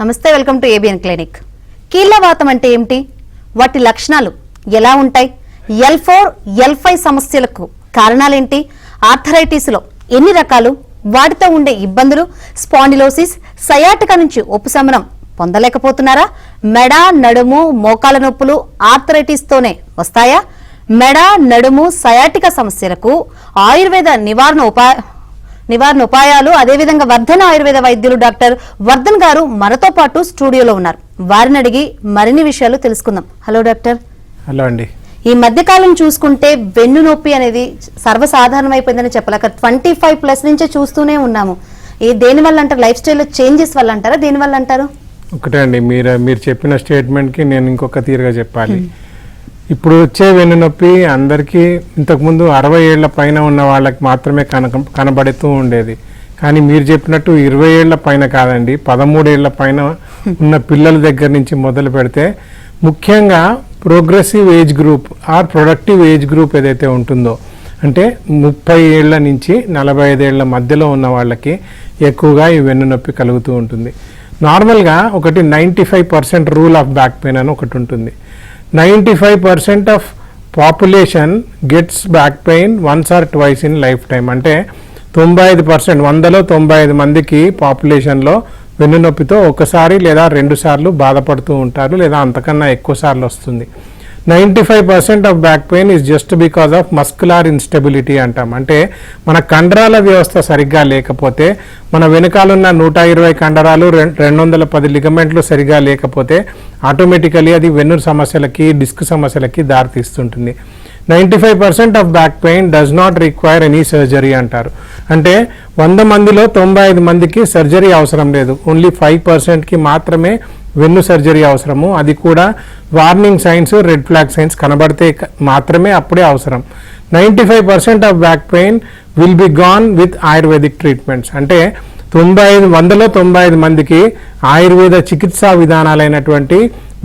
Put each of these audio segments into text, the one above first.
నమస్తే, welcome to ABN clinic. కీళ్లవాతం అంటే ఏమిటి, వాటి లక్షణాలు ఎలా ఉంటాయి, L4, L5 సమస్యలకు కారణాలేంటి, ఆర్థరైటిస్ లో ఎన్ని రకాలు, వాటితో ఉండే ఇబ్బందులు, స్పాండిలోసిస్, సయాటికా నుంచి ఉపశమనం పొందలేకపోతున్నారా, మెడ, నడుము, మోకాల నొప్పులు ఆర్థరైటిస్ తోనే వస్తాయా, మెడ, నడుము, సయాటికా సమస్యలకు ఆయుర్వేద నివారణ ఉపాయాలు, అదేవిధంగా వర్ధన ఆయుర్వేద వైద్యులు డాక్టర్ వర్ధన్ గారు మనతో పాటు స్టూడియోలో ఉన్నారు. వారిని అడిగి మరిన్ని విషయాలు తెలుసుకుందాం. Hello doctor. హలో అండి. ఈ మధ్యకాలం చూసుకుంటే వెన్ను నొప్పి అనేది సర్వసాధారణం అయిపోయిందని చెప్పలేక 25+ నుంచే చూస్తూనే ఉన్నాము. దేని వల్ల అంటారు? లైఫ్ స్టైల్లో చేంజెస్ వల్ల అంటారా, దేని వల్ల అంటారు? ఒకటే అండి, మీరు చెప్పిన స్టేట్మెంట్కి నేను ఇంకొక తీరుగా చెప్పాలి. ఇప్పుడు వచ్చే వెన్నునొప్పి అందరికీ ఇంతకుముందు 60 ఏళ్ల పైన ఉన్న వాళ్ళకి మాత్రమే కనబడుతూ ఉండేది. కానీ మీరు చెప్పినట్టు 20 ఏళ్ల పైన కాదండి, 13 ఏళ్ల పైన ఉన్న పిల్లల దగ్గర నుంచి మొదలు పెడితే, ముఖ్యంగా progressive age group or productive age group ఏదైతే ఉంటుందో, అంటే 30 ఏళ్ల నుంచి 45 ఏళ్ల మధ్యలో ఉన్న వాళ్ళకి ఎక్కువగా ఈ వెన్నునొప్పి కలుగుతూ ఉంటుంది. నార్మల్గా ఒకటి 95% రూల్ ఆఫ్ బ్యాక్ పెయిన్ అని ఒకటి ఉంటుంది. 95% of population gets back pain once or twice in life time. అంటే 95%, 100లో 95 మందికి పాపులేషన్లో వెన్నునొప్పితో ఒకసారి లేదా 2 సార్లు బాధపడుతూ ఉంటారు, లేదా అంతకన్నా ఎక్కువ సార్లు వస్తుంది. 95% of back pain is just because of muscular instability అంటాం. అంటే మన కండరాల వ్యవస్థ సరిగ్గా లేకపోతే, మన వెనకాలన్న 120 కండరాలు, 210 లిగమెంట్లు సరిగ్గా లేకపోతే ఆటోమేటికలీ అది వెన్ను సమస్యలకి, డిస్క్ సమస్యలకి దారితీస్తుంటుంది. 95% of back pain does not require any surgery అంటారు. అంటే 100 మందిలో 95 మందికి సర్జరీ అవసరం లేదు, ఓన్లీ 5%కి మాత్రమే వెన్ను సర్జరీ అవసరము. అది కూడా warning signs, red flag science కనబడితే మాత్రమే అప్పుడే అవసరం. 95% of back pain will be gone with ayurvedic treatments. అంటే 100లో 95 మందికి ఆయుర్వేద చికిత్సా విధానాలైనటువంటి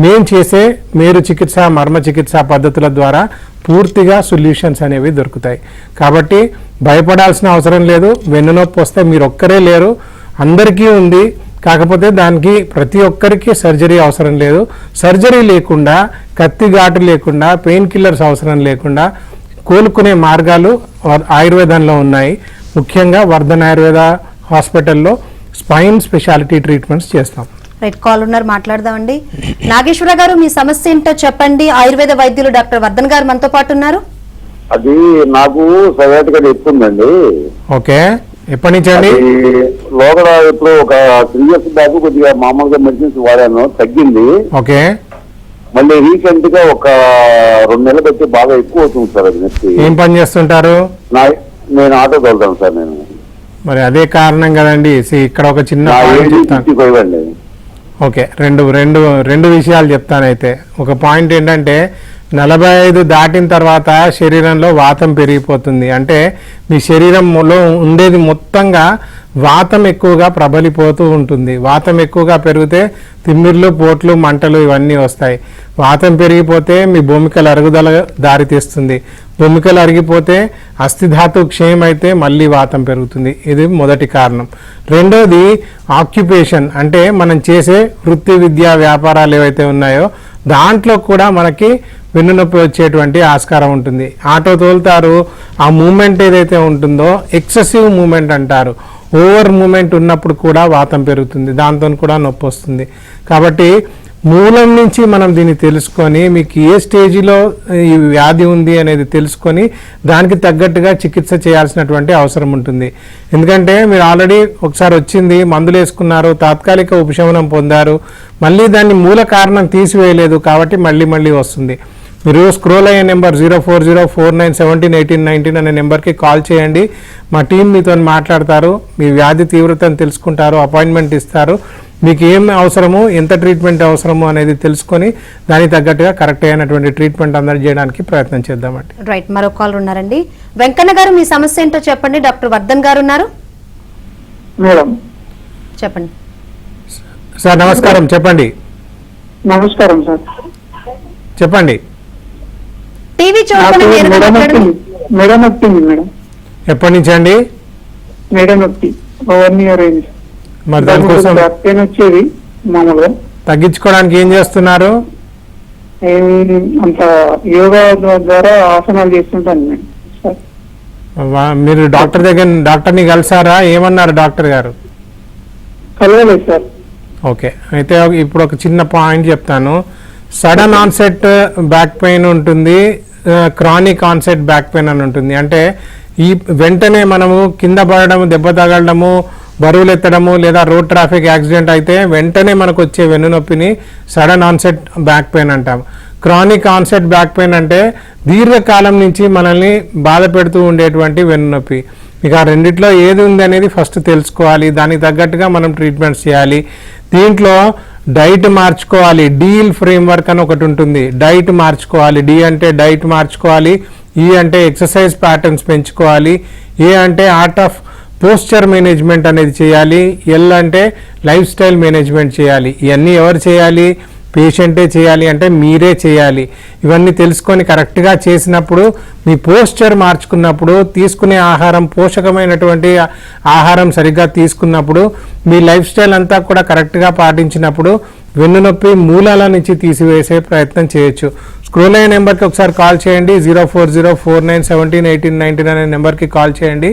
మేము చేసే మేరు చికిత్స, మర్మ చికిత్సా పద్ధతుల ద్వారా పూర్తిగా సొల్యూషన్స్ అనేవి దొరుకుతాయి. కాబట్టి భయపడాల్సిన అవసరం లేదు. వెన్నునొప్పి వస్తే మీరు ఒక్కరే లేరు, అందరికీ ఉంది. కాకపోతే దానికి ప్రతి ఒక్కరికి సర్జరీ అవసరం లేదు. సర్జరీ లేకుండా, కత్తి ఘాటు లేకుండా, పెయిన్ కిల్లర్స్ అవసరం లేకుండా కోలుకునే మార్గాలు ఆయుర్వేదంలో ఉన్నాయి. ముఖ్యంగా వర్ధన్ ఆయుర్వేద హాస్పిటల్లో స్పైన్ స్పెషాలిటీ ట్రీట్మెంట్స్ చేస్తాం. రైట్, కాల్ ఉన్నారు, మాట్లాడదామండి. నాగేశ్వర గారు, మీ సమస్య ఏంటో చెప్పండి. ఆయుర్వేద వైద్యులు డాక్టర్ వర్ధన్ గారు మనతో పాటు ఉన్నారు. అది నాకు సయాటికా ఎక్కుందండి. ఓకే, ఎప్పటి నుంచి అండి? లోపల ఇప్పుడు ఒక 3 years బ్యాక్ కొద్దిగా మామూలుగా మెడిసిన్స్ వాడాను, తగ్గింది. ఓకే, మళ్ళీ రీసెంట్ గా ఒక 2 నెలలు పెట్టి బాగా ఎక్కువ అవుతుంది సార్. అది నెక్స్ట్ ఏం పని చేస్తుంటారు? నేను ఆటో తోలుతాను సార్. నేను మరి అదే కారణం కదండి. ఇక్కడ ఒక చిన్న చెప్తాను. ఓకే, రెండు విషయాలు చెప్తానైతే. ఒక పాయింట్ ఏంటంటే, 45 దాటిన తర్వాత శరీరంలో వాతం పెరిగిపోతుంది. అంటే మీ శరీరంలో ఉండేది మొత్తంగా వాతం ఎక్కువగా ప్రబలిపోతూ ఉంటుంది. వాతం ఎక్కువగా పెరిగితే తిమ్మిర్లు, పోట్లు, మంటలు ఇవన్నీ వస్తాయి. వాతం పెరిగిపోతే మీ భూమికల అరుగుదల దారితీస్తుంది. భూమికలు అరిగిపోతే అస్థిధాతు క్షయమైతే మళ్ళీ వాతం పెరుగుతుంది. ఇది మొదటి కారణం. రెండోది ఆక్యుపేషన్, అంటే మనం చేసే వృత్తి, విద్యా, వ్యాపారాలు ఏవైతే ఉన్నాయో దాంట్లో కూడా మనకి వెన్నునొప్పి వచ్చేటువంటి ఆస్కారం ఉంటుంది. ఆటో తోలుతారు, ఆ మూమెంట్ ఏదైతే ఉంటుందో ఎక్సెసివ్ మూమెంట్ అంటారు. ఓవర్ మూమెంట్ ఉన్నప్పుడు కూడా వాతం పెరుగుతుంది, దాంతో కూడా నొప్పి వస్తుంది. కాబట్టి మూలం నుంచి మనం దీన్ని తెలుసుకొని, మీకు ఏ స్టేజిలో ఈ వ్యాధి ఉంది అనేది తెలుసుకొని దానికి తగ్గట్టుగా చికిత్స చేయాల్సినటువంటి అవసరం ఉంటుంది. ఎందుకంటే మీరు ఆల్రెడీ ఒకసారి వచ్చింది, మందులు వేసుకున్నారు, తాత్కాలిక ఉపశమనం పొందారు, మళ్ళీ దాన్ని మూల కారణం తీసివేయలేదు, కాబట్టి మళ్ళీ వస్తుంది. మీరు స్క్రోల్ అయ్యే నెంబర్ 04049171819 అనే నెంబర్కి కాల్ చేయండి. మా టీం మీతో మాట్లాడతారు, మీ వ్యాధి తీవ్రతను తెలుసుకుంటారు, అపాయింట్మెంట్ ఇస్తారు. మీకు ఏం అవసరమో, ఎంత ట్రీట్మెంట్ అవసరమో అనేది తెలుసుకొని దానికి తగ్గట్టుగా కరెక్ట్ అయినటువంటి ట్రీట్మెంట్ అందజేయడానికి ప్రయత్నం చేద్దామండి. రైట్, మరో కాల్ ఉన్నారండి. వెంకన్న గారు, మీ సమస్య ఏంటో చెప్పండి. డాక్టర్ వర్ధన్ గారు ఉన్నారు, చెప్పండి. సార్ నమస్కారం, చెప్పండి. నమస్కారం సార్, చెప్పండి. టీవీ చూడండి. మెడ నొప్పి మేడం. ఎప్పటి నుంచి అండి? మెడ నొప్పి 1 year అయింది. మరి దానికోసం బ్యాక్ పెయిన్ వచ్చేది, మామూలుగా తగ్గించుకోవడానికి ఏం చేస్తున్నారు? ఏం అంత యోగా ద్వారా ఆసనాలు చేస్తుంటాను నేను సార్. మీరు డాక్టర్ని కలిసారా? ఏమన్నారు డాక్టర్ గారు? కలవలేదు సార్. ఓకే, అయితే ఇప్పుడు ఒక చిన్న పాయింట్ చెప్తాను. సడన్ ఆన్సెట్ బ్యాక్ పెయిన్ ఉంటుంది, క్రానిక్ ఆన్సెట్ బ్యాక్ పెయిన్ అని ఉంటుంది. అంటే ఈ వెంటనే మనము కింద పడడము, దెబ్బ తగలడము, బరువులు ఎత్తడము లేదా రోడ్ ట్రాఫిక్ యాక్సిడెంట్ అయితే వెంటనే మనకు వచ్చే వెన్నునొప్పిని సడన్ ఆన్సెట్ బ్యాక్ పెయిన్ అంటాం. క్రానిక్ ఆన్సెట్ బ్యాక్ పెయిన్ అంటే దీర్ఘకాలం నుంచి మనల్ని బాధ పెడుతూ ఉండేటువంటి వెన్నునొప్పి. ఇక ఆ రెండిట్లో ఏది ఉంది అనేది ఫస్ట్ తెలుసుకోవాలి, దానికి తగ్గట్టుగా మనం ట్రీట్మెంట్స్ చేయాలి. దీంట్లో డైట్ మార్చుకోవాలి. డీల్ ఫ్రేమ్వర్క్ అని ఒకటి ఉంటుంది, డైట్ మార్చుకోవాలి. డి అంటే డైట్ మార్చుకోవాలి, ఈ అంటే ఎక్సర్సైజ్ ప్యాటర్న్స్ పెంచుకోవాలి, ఏ అంటే ఆర్ట్ ఆఫ్ పోస్చర్ మేనేజ్మెంట్ అనేది చేయాలి, ఎల్ అంటే లైఫ్ స్టైల్ మేనేజ్మెంట్ చేయాలి. ఇవన్నీ ఎవరు చేయాలి? పేషెంటే చేయాలి, అంటే మీరే చేయాలి. ఇవన్నీ తెలుసుకొని కరెక్ట్గా చేసినప్పుడు, మీ పోస్చర్ మార్చుకున్నప్పుడు, తీసుకునే ఆహారం పోషకమైనటువంటి ఆహారం సరిగ్గా తీసుకున్నప్పుడు, మీ లైఫ్ స్టైల్ అంతా కూడా కరెక్ట్గా పాటించినప్పుడు వెన్నునొప్పి మూలాల నుంచి తీసివేసే ప్రయత్నం చేయొచ్చు. స్క్రోల్ అయ్యే నెంబర్కి ఒకసారి కాల్ చేయండి. 04049171819 అనే నెంబర్కి కాల్ చేయండి.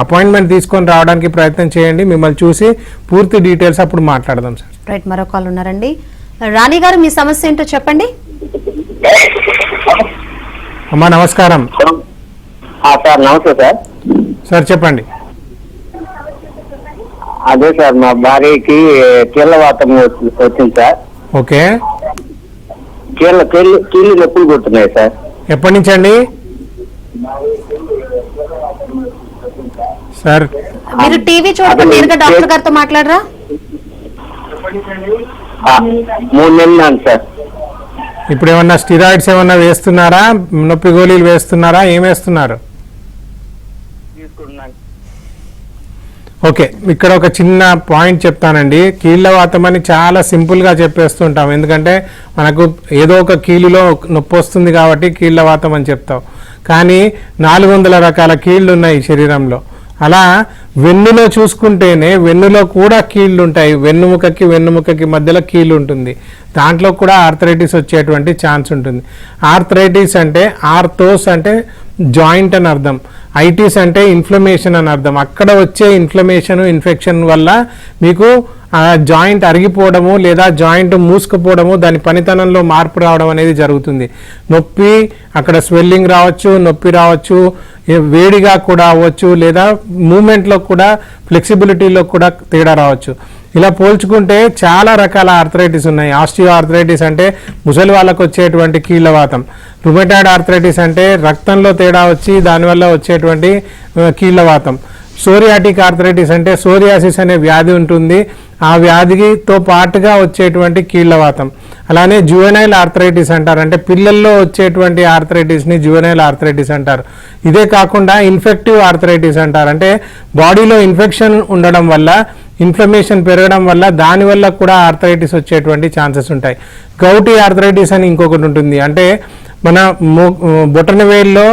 అపాయింట్మెంట్ తీసుకొని రావడానికి ప్రయత్నం చేయండి. మిమ్మల్ని చూసి పూర్తి డీటెయిల్స్ అప్పుడు మాట్లాడదాం సార్. రైట్, మరో కాల్ ఉన్నారండి. రాణి గారు, మీ సమస్య ఏంటో చెప్పండి. అమ్మా నమస్కారం. సార్ నమస్తే సార్. సార్ చెప్పండి. అదే సార్, మా భార్యకి కీళ్ళవాతం వచ్చింది సార్. ఓకే, కీళ్ళు నొప్పులు కొడుతున్నాయి సార్. ఎప్పటి నుంచి అండి సార్? మీరు టీవీ చూడక నేరుగా డాక్టర్ గారితో మాట్లాడరా? 3 నెలలు సార్. ఇప్పుడు ఏమన్నా స్టిరాయిడ్స్ ఏమన్నా వేస్తున్నారా? నొప్పి గోళీలు వేస్తున్నారా? ఏం వేస్తున్నారు? ఓకే, ఇక్కడ ఒక చిన్న పాయింట్ చెప్తానండి. కీళ్ళవాతం అని చాలా సింపుల్గా చెప్పేస్తుంటాం, ఎందుకంటే మనకు ఏదో ఒక కీలులో నొప్పి వస్తుంది కాబట్టి కీళ్ళవాతం అని చెప్తాం. కానీ 400 రకాల కీళ్ళు ఉన్నాయి శరీరంలో. అలా వెన్నులో చూసుకుంటేనే వెన్నులో కూడా కీళ్ళు ఉంటాయి. వెన్నుముకకి మధ్యలో కీళ్ళు ఉంటుంది. దాంట్లో కూడా ఆర్థరైటిస్ వచ్చేటువంటి ఛాన్స్ ఉంటుంది. ఆర్థరైటిస్ అంటే ఆర్థోస్ అంటే జాయింట్ అని అర్థం, ఐటిస్ అంటే ఇన్ఫ్లమేషన్ అని అర్థం. అక్కడ వచ్చే ఇన్ఫ్లమేషన్, ఇన్ఫెక్షన్ వల్ల మీకు ఆ జాయింట్ అరిగిపోవడము లేదా జాయింట్ మూసుకుపోవడము, దాని పనితనంలో మార్పు రావడం అనేది జరుగుతుంది. నొప్పి, అక్కడ స్వెల్లింగ్ రావచ్చు, నొప్పి రావచ్చు, వేడిగా కూడా అవ్వచ్చు, లేదా మూమెంట్లో కూడా ఫ్లెక్సిబిలిటీలో కూడా తేడా రావచ్చు. ఇలా పోల్చుకుంటే చాలా రకాల ఆర్థరైటిస్ ఉన్నాయి. ఆస్టియో ఆర్థరైటిస్ అంటే ముసలి వాళ్ళకు వచ్చేటువంటి కీళ్ళవాతం. రుమటాయిడ్ ఆర్థరైటిస్ అంటే రక్తంలో తేడా వచ్చి దానివల్ల వచ్చేటువంటి కీళ్ళవాతం. సోరియాటిక్ ఆర్థరైటిస్ అంటే సోరియాసిస్ అనే వ్యాధి ఉంటుంది, ఆ వ్యాధితో పాటుగా వచ్చేటువంటి కీళ్ళవాతం. అలానే జువెనైల్ ఆర్థరైటిస్ అంటారు, అంటే పిల్లల్లో వచ్చేటువంటి ఆర్థరైటిస్ని జువెనైల్ ఆర్థరైటిస్ అంటారు. ఇదే కాకుండా ఇన్ఫెక్టివ్ ఆర్థరైటిస్ అంటారు, అంటే బాడీలో ఇన్ఫెక్షన్ ఉండడం వల్ల, ఇన్ఫ్లమేషన్ పెరగడం వల్ల, దానివల్ల కూడా ఆర్థరైటిస్ వచ్చేటువంటి ఛాన్సెస్ ఉంటాయి. గౌటీ ఆర్థరైటిస్ అని ఇంకొకటి ఉంటుంది, అంటే మన బొటనవేల్లో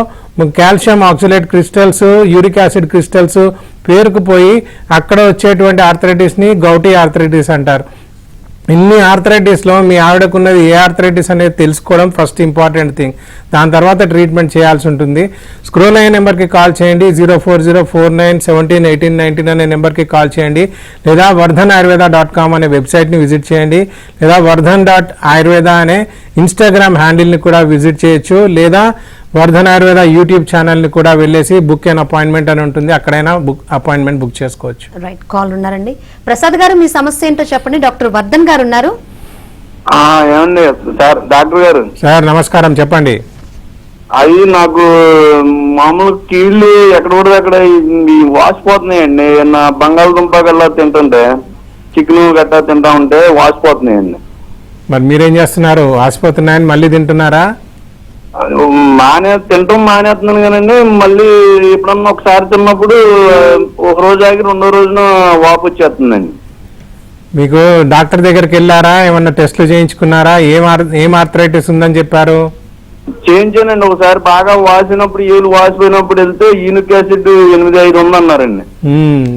calcium oxalate crystals, uric acid crystals పేరుకుపోయి అక్కడ వచ్చేటువంటి ఆర్థరైటిస్ని గౌటీ ఆర్థరైటిస్ అంటారు. ఇన్ని ఆర్థరైటిస్లో మీ ఆవిడకున్నది ఏ ఆర్థరైటిస్ అనేది తెలుసుకోవడం ఫస్ట్ ఇంపార్టెంట్ థింగ్. దాని తర్వాత ట్రీట్మెంట్ చేయాల్సి ఉంటుంది. స్క్రోల్ అయ్యే నెంబర్కి కాల్ చేయండి. 04049171819 అనే నెంబర్కి కాల్ చేయండి, లేదా vardhanayurveda.com అనే వెబ్సైట్ని విజిట్ చేయండి, లేదా vardhan.ayurveda అనే ఇన్స్టాగ్రామ్ హ్యాండిల్ని కూడా విజిట్ చేయొచ్చు, లేదా వర్ధన్ ఆయుర్వేద యూట్యూబ్ ఛానల్ని కూడా వెళ్ళేసి బుక్ అండ్ అపాయింట్మెంట్ అని ఉంటుంది, అక్కడైనా అపాయింట్మెంట్ బుక్ చేసుకోవచ్చు. రైట్, కాల్ ఉన్నారండి. ప్రసాద్ గారు, మీ సమస్య ఏంటో చెప్పండి. డాక్టర్ వర్ధన్ గారు ఉన్నారు. ఏమండి సార్? డాక్టర్ గారు సార్ నమస్కారం, చెప్పండి. అది నాకు మామూలు కీళ్ళు ఎక్కడ కూడా అక్కడ వాసిపోతున్నాయండి. బంగాళదుంప గల్లా తింటుంటే, చికెన్ గట్టా తింటా ఉంటే వాసిపోతున్నాయండి. మరి మీరేం చేస్తున్నారు? వాసిపోతున్నాయని మళ్ళీ తింటున్నారా? తింటాం మానేస్తున్నాను కానండి, మళ్ళీ ఎప్పుడన్నా ఒకసారి తిన్నప్పుడు ఒక రోజు ఆగి 2వ రోజున వాపు వచ్చేస్తుందండి. మీకు డాక్టర్ దగ్గరికి వెళ్ళారా? ఏమన్నా టెస్టులు చేయించుకున్నారా? ఏం ఆర్థరైటిస్ ఉందని చెప్పారు? చేయించానండి. ఒకసారి బాగా వాసినప్పుడు, ఏళ్ళు వాసిపోయినప్పుడు వెళ్తే యూనిక్ యాసిడ్ 8.5 ఉందన్నారండి.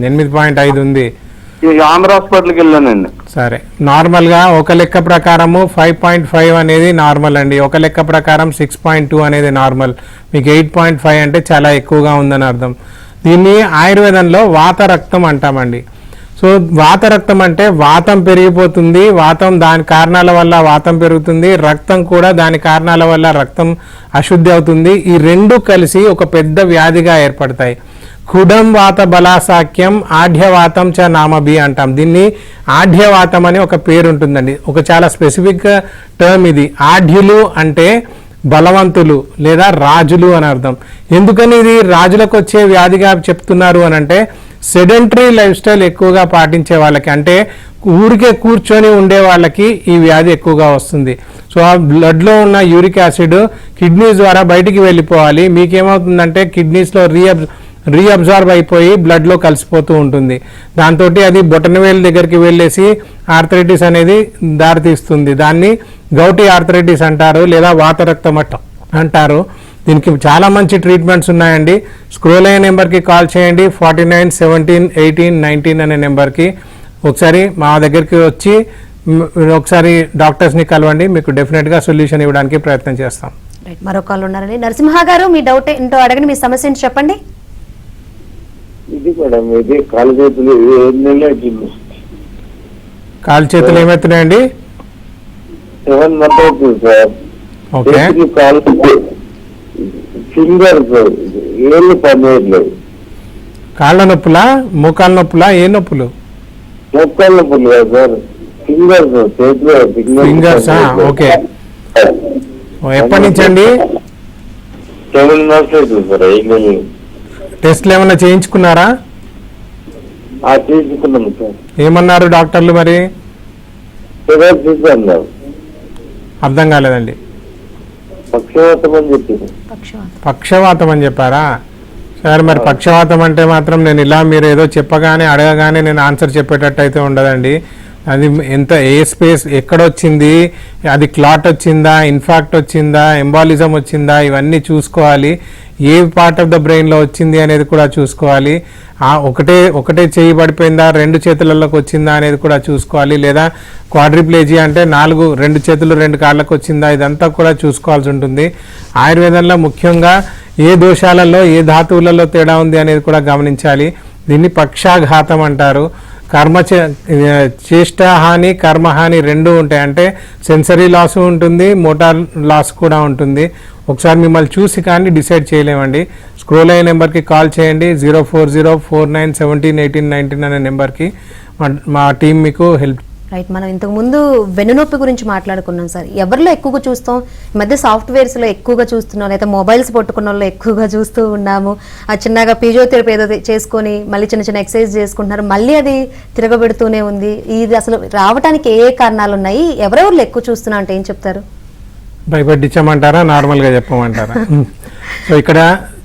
8.5 ఉంది. ఆంధ్ర హాస్పిటల్కి వెళ్ళానండి. సరే, నార్మల్గా ఒక లెక్క ప్రకారము 5.5 అనేది నార్మల్ అండి, ఒక లెక్క ప్రకారం 6.2 అనేది నార్మల్, మీకు 8.5 అంటే చాలా ఎక్కువగా ఉందని అర్థం. దీన్ని ఆయుర్వేదంలో వాత రక్తం అంటామండి. సో వాత రక్తం అంటే వాతం పెరిగిపోతుంది, వాతం దాని కారణాల వల్ల వాతం పెరుగుతుంది, రక్తం కూడా దాని కారణాల వల్ల రక్తం అశుద్ధి అవుతుంది. ఈ రెండు కలిసి ఒక పెద్ద వ్యాధిగా ఏర్పడతాయి. కుడం వాత బలాసాఖ్యం ఆఢ్యవాతం చ నామభి అంటాం. దీన్ని ఆఢ్యవాతం అని ఒక పేరు ఉంటుందండి, ఒక చాలా స్పెసిఫిక్ టర్మ్ ఇది. ఆఢ్యులు అంటే బలవంతులు లేదా రాజులు అని అర్థం. ఎందుకని ఇది రాజులకు వచ్చే వ్యాధిగా చెప్తున్నారు అని అంటే, సెడెంటరీ లైఫ్ స్టైల్ ఎక్కువగా పాటించే వాళ్ళకి, అంటే ఊరికే కూర్చొని ఉండే వాళ్ళకి ఈ వ్యాధి ఎక్కువగా వస్తుంది. సో ఆ బ్లడ్లో ఉన్న యూరిక్ యాసిడ్ కిడ్నీస్ ద్వారా బయటికి వెళ్ళిపోవాలి. మీకేమవుతుందంటే కిడ్నీస్లో రీఅబ్జార్బ్ అయిపోయి బ్లడ్లో కలిసిపోతూ ఉంటుంది. దాంతో అది బొటనవేలు దగ్గరికి వెళ్ళేసి ఆర్థరైటిస్ అనేది దారితీస్తుంది. దాన్ని గౌటి ఆర్థరైటిస్ అంటారు లేదా వాతరక్తం అంటారు. దీనికి చాలా మంచి ట్రీట్మెంట్స్ ఉన్నాయండి. స్క్రోల్ అయ్యే నెంబర్కి కాల్ చేయండి, 49 17 18 19 అనే నెంబర్కి. ఒకసారి మా దగ్గరికి వచ్చి ఒకసారి డాక్టర్స్ని కలవండి, మీకు డెఫినెట్గా సొల్యూషన్ ఇవ్వడానికి ప్రయత్నం చేస్తాం. మరో కాల్ ఉన్నారండి. నరసింహ గారు, మీ డౌట్ ఏంటో అడగండి, మీ సమస్య ఏంటి చెప్పండి. ఇది మేడం, ఇది కాలు చేతులు కాలు చేతులు ఏమవుతున్నాయండి? 7 months అవుతుంది సార్. ఓకే, కాలు ఫింగర్స్ ఏళ్ళు పనిచేయట్లేదు. కాళ్ళ నొప్పులా, మోకాళ్ళ నొప్పులా, ఏ నొప్పులు? మోకాళ్ళ నొప్పులు కాదు సార్, ఫింగర్స్, చేతిలో ఫింగర్సా? ఓకే, ఎప్పటి నుంచి అండి? 7 months అవుతుంది సార్. టెస్ట్లు ఏమన్నా చేయించుకున్నారా? తీసుకున్నాము సార్. ఏమన్నారు డాక్టర్లు మరి? అన్నారు, అర్థం కాలేదండి. పక్షవాతం అని చెప్పింది. పక్షవాతం అని చెప్పారా? సరే, మరి పక్షవాతం అంటే మాత్రం నేను ఇలా మీరు ఏదో చెప్పగానే అడగగానే నేను ఆన్సర్ చెప్పేటట్టు అయితే ఉండదండి. అది ఎంత, ఏ స్పేస్ ఎక్కడొచ్చింది, అది క్లాట్ వచ్చిందా, ఇన్ఫాక్ట్ వచ్చిందా, ఎంబాలిజం వచ్చిందా, ఇవన్నీ చూసుకోవాలి. ఏ పార్ట్ ఆఫ్ ద బ్రెయిన్లో వచ్చింది అనేది కూడా చూసుకోవాలి. ఒకటే చేయి పడిపోయిందా, 2 చేతులలోకి వచ్చిందా అనేది కూడా చూసుకోవాలి. లేదా క్వాడ్రిప్లేజీ అంటే 2 చేతులు 2 కాళ్ళకు వచ్చిందా, ఇదంతా కూడా చూసుకోవాల్సి ఉంటుంది. ఆయుర్వేదంలో ముఖ్యంగా ఏ దోషాలలో ఏ ధాతువులలో తేడా ఉంది అనేది కూడా గమనించాలి. దీన్ని పక్షాఘాతం అంటారు. చేష్టాహాని కర్మహాని 2 ఉంటాయి, అంటే సెన్సరీ లాస్ ఉంటుంది, మోటార్ లాస్ కూడా ఉంటుంది. ఒకసారి మిమ్మల్ని చూసి కానీ డిసైడ్ చేయలేమండి. స్క్రోల్ అయ్యే నెంబర్కి కాల్ చేయండి, 04049 17 18 19 అనే నెంబర్కి. మా టీం మీకు హెల్ప్. రైట్, మనం ఇంతకు ముందు వెన్నునొప్పి గురించి మాట్లాడుకున్నాం సార్. ఎవరిలో ఎక్కువగా చూస్తాం? ఈ మధ్య సాఫ్ట్వేర్స్లో ఎక్కువగా చూస్తున్నాం, లేదా మొబైల్స్ పట్టుకున్న వాళ్ళు ఎక్కువగా చూస్తూ ఉన్నాము. ఆ చిన్నగా ఫిజియోథెరపీ ఏదో చేసుకొని మళ్ళీ చిన్న చిన్న ఎక్సర్సైజ్ చేసుకుంటున్నారు, మళ్ళీ అది తిరగబెడుతూనే ఉంది. ఇది అసలు రావడానికి ఏ కారణాలు ఉన్నాయి? ఎవరెవరిలో ఎక్కువ చూస్తున్నా అంటే ఏం చెప్తారు? భయపట్టించమంటారా, నార్మల్గా చెప్పమంటారా? సో ఇక్కడ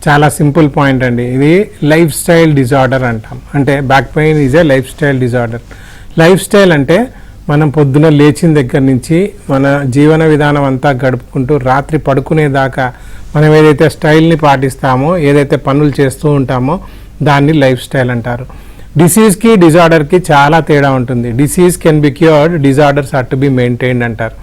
చాలా సింపుల్ పాయింట్ అండి. ఇది లైఫ్ స్టైల్ డిజార్డర్ అంటాం. అంటే back pain is a life style disorder. Life style అంటే మనం పొద్దున లేచిన దగ్గర నుంచి మన జీవన విధానం అంతా గడుపుకుంటూ రాత్రి పడుకునేదాకా మనం ఏదైతే స్టైల్ని పాటిస్తామో, ఏదైతే పనులు చేస్తూ ఉంటామో దాన్ని లైఫ్ స్టైల్ అంటారు. డిసీజ్కి డిజార్డర్కి చాలా తేడా ఉంటుంది. Disease can be cured, disorders are to be maintained అంటారు.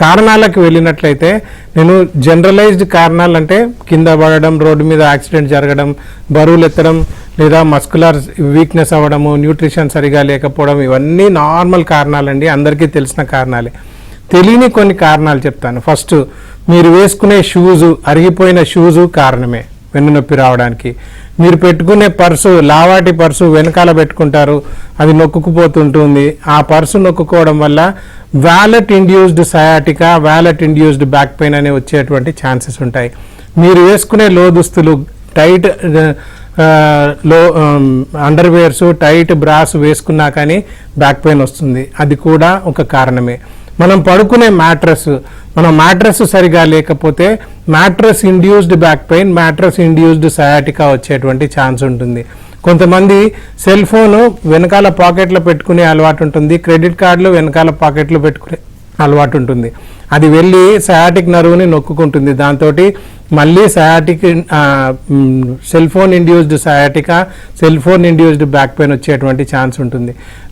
కారణాలకు వెళ్ళినట్లయితే నేను జనరలైజ్డ్ కారణాలు అంటే కింద పడడం, రోడ్డు మీద యాక్సిడెంట్ జరగడం, బరువులు ఎత్తడం, లేదా మస్కులర్ వీక్నెస్ అవ్వడము, న్యూట్రిషన్ సరిగా లేకపోవడం, ఇవన్నీ నార్మల్ కారణాలండి, అందరికీ తెలిసిన కారణాలే. తెలియని కొన్ని కారణాలు చెప్తాను. ఫస్ట్, మీరు వేసుకునే షూజు, అరిగిపోయిన షూజు కారణమే వెన్నునొప్పి రావడానికి. మీరు పెట్టుకునే పర్సు, లావాటి పర్సు వెనకాల పెట్టుకుంటారు, అది నొక్కుకుపోతుంటుంది. ఆ పర్సు నొక్కుకోవడం వల్ల wallet induced sciatica, wallet induced back pain అనే వచ్చేటువంటి ఛాన్సెస్ ఉంటాయి. మీరు వేసుకునే లో దుస్తులు, టైట్ అండర్వేర్స్, టైట్ బ్రాస్ వేసుకున్నా కానీ బ్యాక్ పెయిన్ వస్తుంది, అది కూడా ఒక కారణమే. మనం పడుకునే మ్యాట్రస్ సరిగా లేకపోతే mattress induced back pain, mattress induced sciatica వచ్చేటువంటి ఛాన్స్ ఉంటుంది. కొంతమంది సెల్ ఫోను వెనకాల పాకెట్లో పెట్టుకునే అలవాటు ఉంటుంది, క్రెడిట్ కార్డులు వెనకాల పాకెట్లో పెట్టుకునే అలవాటు ఉంటుంది. అది వెళ్ళి సయాటిక్ నర్వ్ని నొక్కుంటుంది, దాంతో మళ్ళీ sciatic cell phone induced sciatica, cell phone induced back pain వచ్చేటువంటి ఛాన్స్ ఉంటుంది.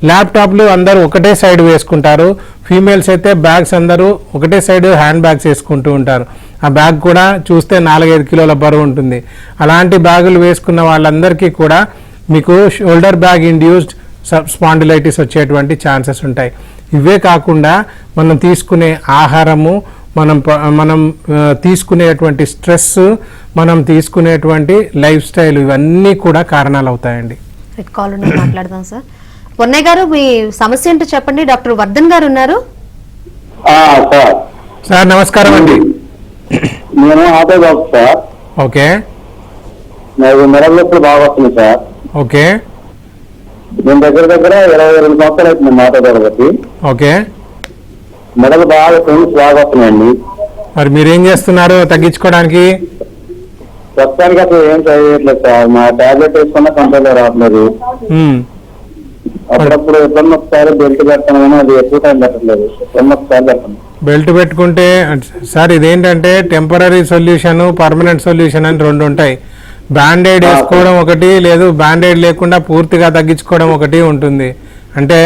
ల్యాప్టాప్లు అందరూ ఒకటే సైడ్ వేసుకుంటారు. ఫీమేల్స్ అయితే బ్యాగ్స్ అందరూ ఒకటే సైడ్ హ్యాండ్ బ్యాగ్స్ వేసుకుంటూ ఉంటారు. ఆ బ్యాగ్ కూడా చూస్తే 4-5 కిలోల బరువు ఉంటుంది. అలాంటి బ్యాగులు వేసుకున్న వాళ్ళందరికీ కూడా మీకు షోల్డర్ బ్యాగ్ ఇండ్యూస్డ్ స్పాండిలైటిస్ వచ్చేటువంటి ఛాన్సెస్ ఉంటాయి. ఇవే కాకుండా మనం తీసుకునే ఆహారము, మనం తీసుకునేటువంటి స్ట్రెస్, మనం తీసుకునేటువంటి లైఫ్ స్టైల్, ఇవన్నీ కూడా కారణాలు అవుతాయండి. కాల్ మాట్లాడదాం సార్. పొన్నయ్య గారు, మీ సమస్య ఏంటో చెప్పండి. డాక్టర్ వర్ధన్ గారు ఉన్నారు. సార్ నమస్కారం అండి. నేను ఆటో డాక్టర్ సార్. ఓకే. నాకు మెడలొప్పులు బాగా వస్తుంది సార్. ఓకే. నేను దగ్గర 22 సంవత్సరాలు అవుతుంది ఆటో తరగతి. ఓకే. మెడలు బాగా పెయిన్స్ బాగా వస్తున్నాయండి. మరి మీరేం చేస్తున్నారు తగ్గించుకోవడానికి? ప్రస్తుతానికి అసలు ఏం చేయట్లేదు సార్. మా టాబ్లెట్ వేసుకున్నా కంట్రోల్ రావట్లేదు. అప్పుడప్పుడు ఎప్పుడన్నా ఒకసారి బెల్ట్ పెడతాను కానీ అది ఎక్కువ టైం పెట్టట్లేదు. ఎప్పుడన్నా ఒకసారి పెడతాను. బెల్ట్ పెట్టుకుంటే సార్ ఇదేంటంటే టెంపరీ సొల్యూషన్, పర్మనెంట్ సొల్యూషన్ అని 2 ఉంటాయి. బ్యాండేడ్ వేసుకోవడం ఒకటి, లేదు బ్యాండేడ్ లేకుండా పూర్తిగా తగ్గించుకోవడం ఒకటి ఉంటుంది. అంటే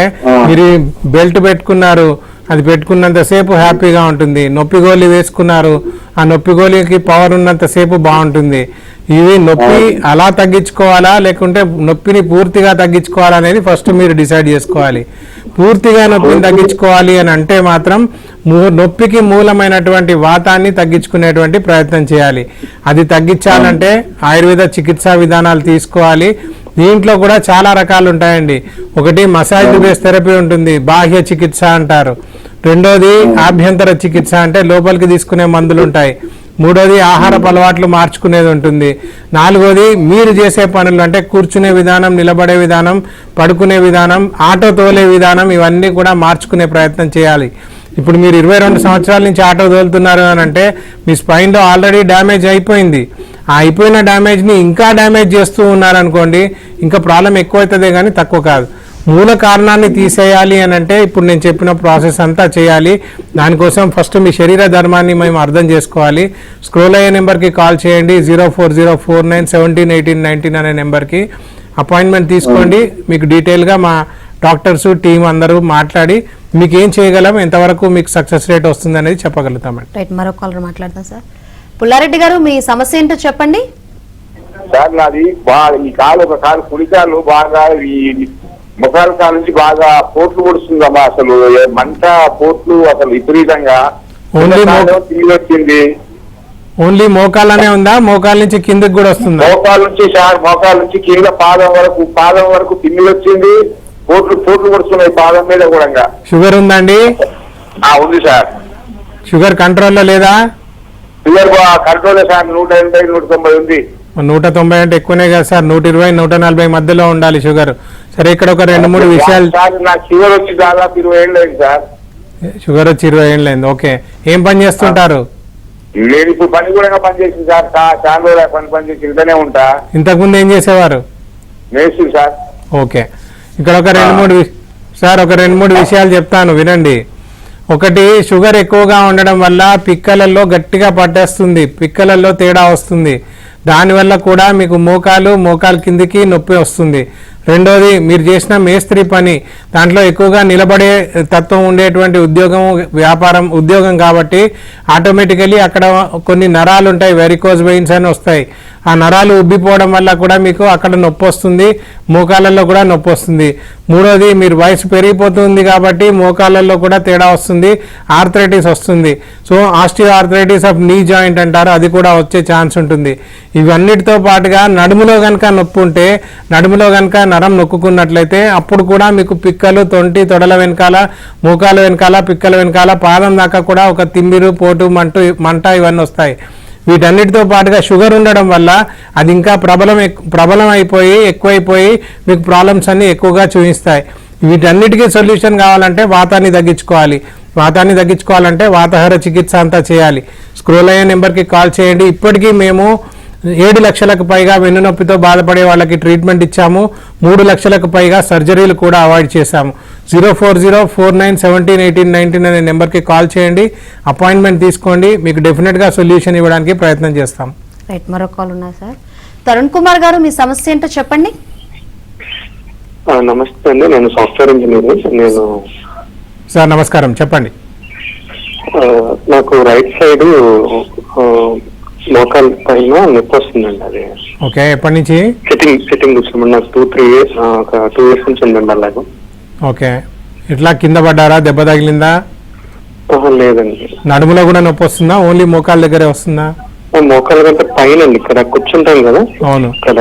మీరు బెల్ట్ పెట్టుకున్నారు, అది పెట్టుకున్నంతసేపు హ్యాపీగా ఉంటుంది. నొప్పి గోళీ వేసుకున్నారు, ఆ నొప్పి గోళీకి పవర్ ఉన్నంతసేపు బాగుంటుంది. ఇవి నొప్పి అలా తగ్గించుకోవాలా లేకుంటే నొప్పిని పూర్తిగా తగ్గించుకోవాలా అనేది ఫస్ట్ మీరు డిసైడ్ చేసుకోవాలి. పూర్తిగా నొప్పిని తగ్గించుకోవాలి అని అంటే మాత్రం నొప్పికి మూలమైనటువంటి వాతాన్ని తగ్గించుకునేటువంటి ప్రయత్నం చేయాలి. అది తగ్గించాలంటే ఆయుర్వేద చికిత్సా విధానాలు తీసుకోవాలి. దీంట్లో కూడా చాలా రకాలు ఉంటాయండి. ఒకటి మసాజ్ బేస్ థెరపీ ఉంటుంది, బాహ్య చికిత్స అంటారు. రెండోది ఆభ్యంతర చికిత్స, అంటే లోపలికి తీసుకునే మందులు ఉంటాయి. మూడోది ఆహారపు అలవాట్లు మార్చుకునేది ఉంటుంది. నాలుగోది మీరు చేసే పనులు, అంటే కూర్చునే విధానం, నిలబడే విధానం, పడుకునే విధానం, ఆటో తోలే విధానం, ఇవన్నీ కూడా మార్చుకునే ప్రయత్నం చేయాలి. ఇప్పుడు మీరు 22 సంవత్సరాల నుంచి ఆటో తోలుతున్నారు అని అంటే మీ స్పైన్లో ఆల్రెడీ డ్యామేజ్ అయిపోయింది. ఆ అయిపోయిన డ్యామేజ్ని ఇంకా డ్యామేజ్ చేస్తూ ఉన్నారనుకోండి, ఇంకా ప్రాబ్లం ఎక్కువ అవుతుందే కానీ తక్కువ కాదు. మూల కారణాన్ని తీసేయాలి అని అంటే ఇప్పుడు నేను చెప్పిన ప్రాసెస్ అంతా చేయాలి. దానికోసం ఫస్ట్ మీ శరీర ధర్మాన్ని మేము అర్థం చేసుకోవాలి. స్క్రోల్ అయ్యే నెంబర్కి కాల్ చేయండి, 04049171819 అనే నెంబర్కి అపాయింట్మెంట్ తీసుకోండి. మీకు డీటెయిల్గా మా డాక్టర్స్ టీం అందరూ మాట్లాడి మీకు ఏం చేయగలం, ఎంతవరకు మీకు సక్సెస్ రేట్ వస్తుంది అనేది చెప్పగలుగుతామండి. రైట్, మరో కాలర్ మాట్లాడదాం సార్. పుల్లారెడ్డి గారు, మీ సమస్య ఏంటో చెప్పండి. సార్ నాది బాగా ఈ కాలు, ఒక కాలు కుడికాలు బాగా ఈ ముఖాల కాల నుంచి బాగా పోట్లు పొడుస్తుందమ్మా. అసలు మంట పోట్లు అసలు విపరీతంగా వచ్చింది. ఓన్లీ మోకాలనే ఉందా, మోకాల నుంచి కిందకి కూడా వస్తుందా? మోకాల నుంచి సార్, మోకాల నుంచి కింద పాదం వరకు తిమ్మిడి వచ్చింది. పోట్లు పొడుస్తున్నాయి పాదం మీద కూడా. షుగర్ ఉందండి? ఉంది సార్. షుగర్ కంట్రోల్లో లేదా? షుగర్ కంట్రోల్ సార్, 180 190 ఉంది. 190 అంటే ఎక్కువనే కదా సార్, 120 140 మధ్యలో ఉండాలి షుగర్. సరే, ఇక్కడ ఒక 2-3 విషయాలు. నాకు షుగర్ వచ్చి దాదాపు 20 ఏళ్ళు అయింది సార్. షుగర్ వచ్చి 20 ఏళ్ళు అయింది. ఓకే. ఏం పని చేస్తుంటారు? నేను ఇప్పుడు పని కూడా పని చేసింది సార్. చాలా రోజులు పని చేసి ఇంటనే ఉంటా. ఇంతకుముందు ఏం చేసేవారు? మేస్త్రి సార్. ఓకే. ఇక్కడ ఒక 2-3 విషయాలు చెప్తాను, వినండి. ఒకటి, షుగర్ ఎక్కువగా ఉండడం వల్ల పిక్కలలో గట్టిగా పట్టేస్తుంది, పిక్కలలో తేడా వస్తుంది. దానివల్ల కూడా మీకు మోకాలు కిందికి నొప్పి వస్తుంది. రెండోది, మీరు చేసిన మేస్త్రి పని, దాంట్లో ఎక్కువగా నిలబడే తత్వం ఉండేటువంటి ఉద్యోగం కాబట్టి ఆటోమేటికలీ అక్కడ కొన్ని నరాలు ఉంటాయి, వెరికోజ్ వెయిన్స్ అని వస్తాయి. ఆ నరాలు ఉబ్బిపోవడం వల్ల కూడా మీకు అక్కడ నొప్పి వస్తుంది, మోకాళ్ళల్లో కూడా నొప్పి వస్తుంది. మూడోది, మీరు వయసు పెరిగిపోతుంది కాబట్టి మోకాళ్ళల్లో కూడా తేడా వస్తుంది, ఆర్థరైటిస్ వస్తుంది. So osteo arthritis of knee joint అంటారు, అది కూడా వచ్చే ఛాన్స్ ఉంటుంది. ఇవన్నిటితో పాటుగా నడుములో కనుక నొప్పి ఉంటే, నడుములో కనుక నరం నొక్కున్నట్లయితే అప్పుడు కూడా మీకు పిక్కలు, తొడల వెనకాల, మోకాల వెనకాల, పిక్కల వెనకాల, పాదం దాకా కూడా ఒక తిమ్మిరు, పోటు, మంట ఇవన్నీ వస్తాయి. వీటన్నిటితో పాటుగా షుగర్ ఉండడం వల్ల అది ఇంకా ప్రబలం అయిపోయి ఎక్కువైపోయి మీకు ప్రాబ్లమ్స్ అన్ని ఎక్కువగా చూపిస్తాయి. వీటన్నిటికీ సొల్యూషన్ కావాలంటే వాతాన్ని తగ్గించుకోవాలి. వాతాన్ని తగ్గించుకోవాలంటే వాతాహార చికిత్స అంతా చేయాలి. స్క్రోల్ అయ్యే నెంబర్కి కాల్ చేయండి. ఇప్పటికీ మేము 7 లక్షలకు పైగా వెన్నునొప్పితో బాధపడే వాళ్ళకి ట్రీట్మెంట్ ఇచ్చాము. 3 లక్షలకు పైగా సర్జరీలు కూడా అవాయిడ్ చేశాము. 04049171819 అనే నెంబర్కి కాల్ చేయండి, అపాయింట్మెంట్ తీసుకోండి, మీకు డెఫినెట్గా సొల్యూషన్ ఇవ్వడానికి ప్రయత్నం చేస్తాం. రైట్, మరో కాల్ ఉన్నారు సార్. తరుణ్ కుమార్ గారు, మీ సమస్య ఏంటో చెప్పండి. నమస్తే అండి, నేను సాఫ్ట్వేర్ ఇంజనీర్. నేను సార్ నమస్కారం, చెప్పండి. నాకు రైట్ సైడ్ మోకాల పైన నొప్పి వస్తుందండి. అది ఓకే, ఎప్పటి నుంచి? సిట్టింగ్ కూర్చున్నాను. నాకు 2 years నుంచి ఉందండి అలాగే. ఓకే, ఇట్లా కింద పడ్డారా? దెబ్బ తగిలిందా? లేదండి. నడుములో కూడా నొప్పి వస్తుందా? ఓన్లీ మోకాల దగ్గరే వస్తుందా? మోకాల కంటే పైన అండి, ఇక్కడ కూర్చుంటాం కదా, అవును, ఇక్కడ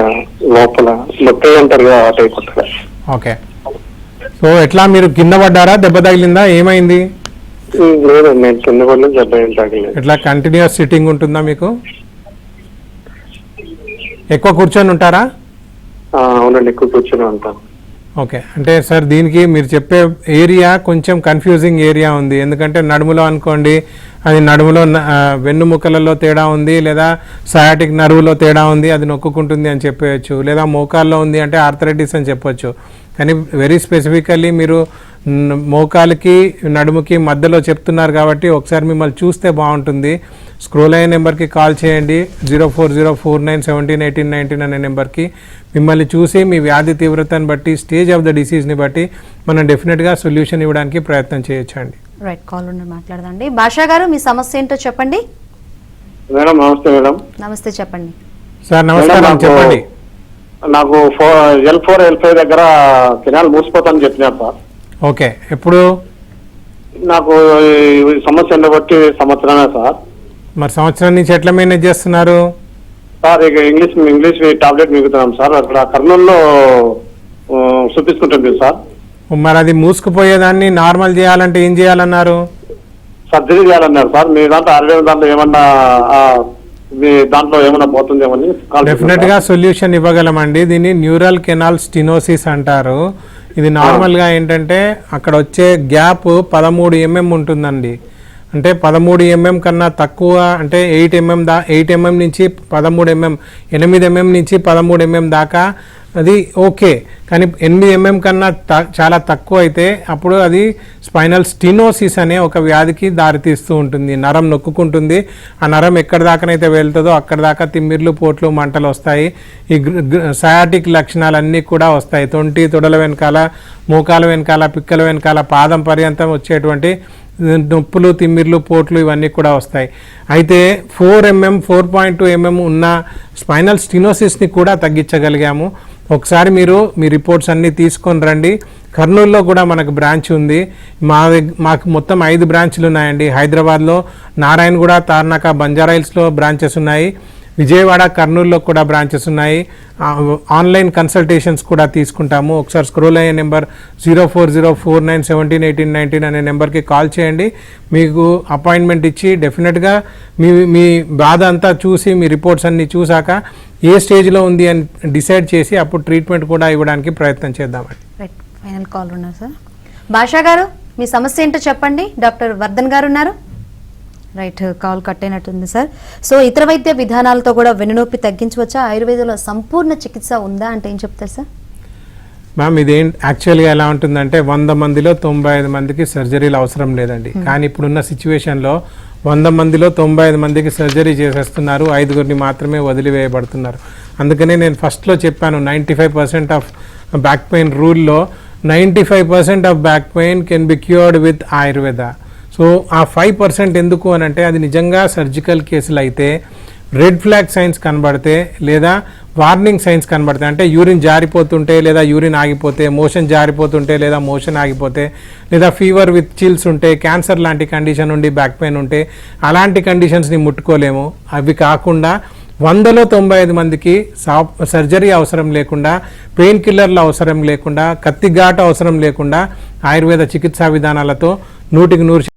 లోపల నొప్పి అంటారు కదా, ఆ టైప్ అక్కడ. ఓకే, సో ఎట్లా మీరు కింద పడ్డారా? దెబ్బ తగిలిందా? ఏమైంది? లేదండి, నేను కింద పడలేదు, దెబ్బ ఏం తగ్గలేదు. ఎట్లా కంటిన్యూస్ సిట్టింగ్ ఉంటుందా మీకు? ఎక్కువ కూర్చొని ఉంటారా? అవునండి, ఎక్కువ కూర్చొని ఉంటాను. ఓకే, అంటే సార్ దీనికి మీరు చెప్పే ఏరియా కొంచెం కన్ఫ్యూజింగ్ ఏరియా ఉంది. ఎందుకంటే నడుములో అనుకోండి, అది నడుములో వెన్నుముకలలో తేడా ఉంది, లేదా సయాటిక్ నర్వులో తేడా ఉంది, అది నొక్కుంటుంది అని చెప్పవచ్చు, లేదా మోకాల్లో ఉంది అంటే ఆర్థరైటిస్ అని చెప్పొచ్చు. కానీ వెరీ స్పెసిఫికల్లీ మీరు మోకాలికి నడుముకి మధ్యలో చెప్తున్నారు కాబట్టి ఒకసారి మిమ్మల్ని చూస్తే బాగుంటుంది. స్క్రోల్ అయ్యే నెంబర్కి కాల్ చేయండి, 04049171819 అనే నెంబర్కి. మిమ్మల్ని చూసి మీ వ్యాధి తీవ్రతను బట్టి, స్టేజ్ ఆఫ్ ద డిసీజ్ని బట్టి మనం డెఫినెట్గా సొల్యూషన్ ఇవ్వడానికి ప్రయత్నం చేయొచ్చండి. రైట్, కాల్ ఉన్న మాట్లాడదండి. భాషా గారు, మీ సమస్య ఏంటో చెప్పండి. మేడం నమస్తే. మేడం నమస్తే, చెప్పండి. సార్ నమస్కారం, చెప్పండి. నాకు L4 L5 దగ్గర కెనాల్ మూసిపోతానని చెప్పినారు సార్. ఓకే, ఎప్పుడు? నాకు ఈ సమస్య బట్టి సంవత్సరమే సార్. మరి సంవత్సరం నుంచి ఎట్లా మేనేజ్ చేస్తున్నారు? సార్ ఇక ఇంగ్లీష్ టాబ్లెట్ మిగుతున్నాం సార్. అక్కడ కర్నూలులో చూపించుకుంటుంది సార్. మరి అది మూసుకుపోయేదాన్ని నార్మల్ చేయాలంటే ఏం చేయాలన్నారు? సర్జరీ చేయాలన్నారు సార్. మీ దాంట్లో ఆయుర్వేదం దాంట్లో ఏమన్నా మీ దాంట్లో ఏమన్నా పోతుందేమని. డెఫినెట్ గా సొల్యూషన్ ఇవ్వగలమండి. దీన్ని న్యూరల్ కెనాల్ స్టినోసిస్ అంటారు. ఇది నార్మల్ గా ఏంటంటే అక్కడ వచ్చే గ్యాప్ 13 mm ఉంటుందండి. అంటే 13 mm కన్నా తక్కువ, అంటే 8 mm నుంచి 13 mm, 8 mm నుంచి 13 mm దాకా అది ఓకే. కానీ 8 mm కన్నా చాలా తక్కువ అయితే అప్పుడు అది స్పైనల్ స్టినోసిస్ అనే ఒక వ్యాధికి దారితీస్తూ ఉంటుంది. నరం నొక్కుంటుంది. ఆ నరం ఎక్కడి దాకానైతే వెళ్తుందో అక్కడి దాకా తిమ్మిర్లు, పోట్లు, మంటలు వస్తాయి. ఈ సయాటిక్ లక్షణాలన్నీ కూడా వస్తాయి. తొడల వెనకాల, మోకాల వెనకాల, పిక్కల వెనకాల, పాదం పర్యంతం వచ్చేటువంటి నొప్పులు, తిమ్మిర్లు, పోట్లు ఇవన్నీ కూడా వస్తాయి. అయితే 4.2 mm ఉన్న స్పైనల్ స్టినోసిస్ని కూడా తగ్గించగలిగాము. ఒకసారి మీరు మీ రిపోర్ట్స్ అన్నీ తీసుకొని రండి. కర్నూలులో కూడా మనకు బ్రాంచ్ ఉంది. మాకు మొత్తం 5 బ్రాంచ్లు ఉన్నాయండి. హైదరాబాద్లో నారాయణగూడ, తార్నాక, బంజారాహిల్స్లో బ్రాంచెస్ ఉన్నాయి. విజయవాడ, కర్నూలులో కూడా బ్రాంచెస్ ఉన్నాయి. ఆన్లైన్ కన్సల్టేషన్స్ కూడా తీసుకుంటాము. ఒకసారి స్క్రోల్ అయ్యే నెంబర్ 04049171819 అనే నెంబర్కి కాల్ చేయండి. మీకు అపాయింట్మెంట్ ఇచ్చి డెఫినెట్గా మీ బాధ అంతా చూసి, మీ రిపోర్ట్స్ అన్నీ చూసాక ఏ స్టేజ్లో ఉంది అని డిసైడ్ చేసి అప్పుడు ట్రీట్మెంట్ కూడా ఇవ్వడానికి ప్రయత్నం చేద్దామండి. రైట్, ఫైనల్ కాల్ ఉన్నారు సార్. భాషా గారు, మీ సమస్య ఏంటో చెప్పండి. డాక్టర్ వర్ధన్ గారు ఉన్నారు. రైట్, కాల్ కట్ అయినట్టుంది సార్. సో ఇతర వైద్య విధానాలతో కూడా వెన్నునొప్పి తగ్గించవచ్చా? ఆయుర్వేదంలో సంపూర్ణ చికిత్స ఉందా అంటే ఏం చెప్తారు సార్? మ్యామ్, ఇదేం యాక్చువల్గా ఎలా ఉంటుందంటే 100 మందిలో 95 మందికి సర్జరీలు అవసరం లేదండి. కానీ ఇప్పుడున్న సిచ్యువేషన్లో 100 మందిలో 95 మందికి సర్జరీ చేసేస్తున్నారు, 5గురిని మాత్రమే వదిలివేయబడుతున్నారు. అందుకనే నేను ఫస్ట్లో చెప్పాను 95% ఆఫ్ బ్యాక్ పెయిన్ రూల్లో 95% of back pain can be cured with Ayurveda. So ఆ 5% ఎందుకు అని అంటే అది నిజంగా సర్జికల్ కేసులు అయితే రెడ్ ఫ్లాగ్ సైన్స్ కనబడితే, లేదా వార్నింగ్ సైన్స్ కనబడితే, అంటే యూరిన్ జారిపోతుంటే లేదా యూరిన్ ఆగిపోతే, మోషన్ జారిపోతుంటే లేదా మోషన్ ఆగిపోతే, లేదా ఫీవర్ విత్ చిల్స్ ఉంటే, క్యాన్సర్ లాంటి కండిషన్ ఉండి బ్యాక్ పెయిన్ ఉంటే అలాంటి కండిషన్స్ని ముట్టుకోలేము. అవి కాకుండా 100లో 95 మందికి సర్జరీ అవసరం లేకుండా, పెయిన్ కిల్లర్లు అవసరం లేకుండా, కత్తిఘాటు అవసరం లేకుండా ఆయుర్వేద చికిత్సా విధానాలతో 100%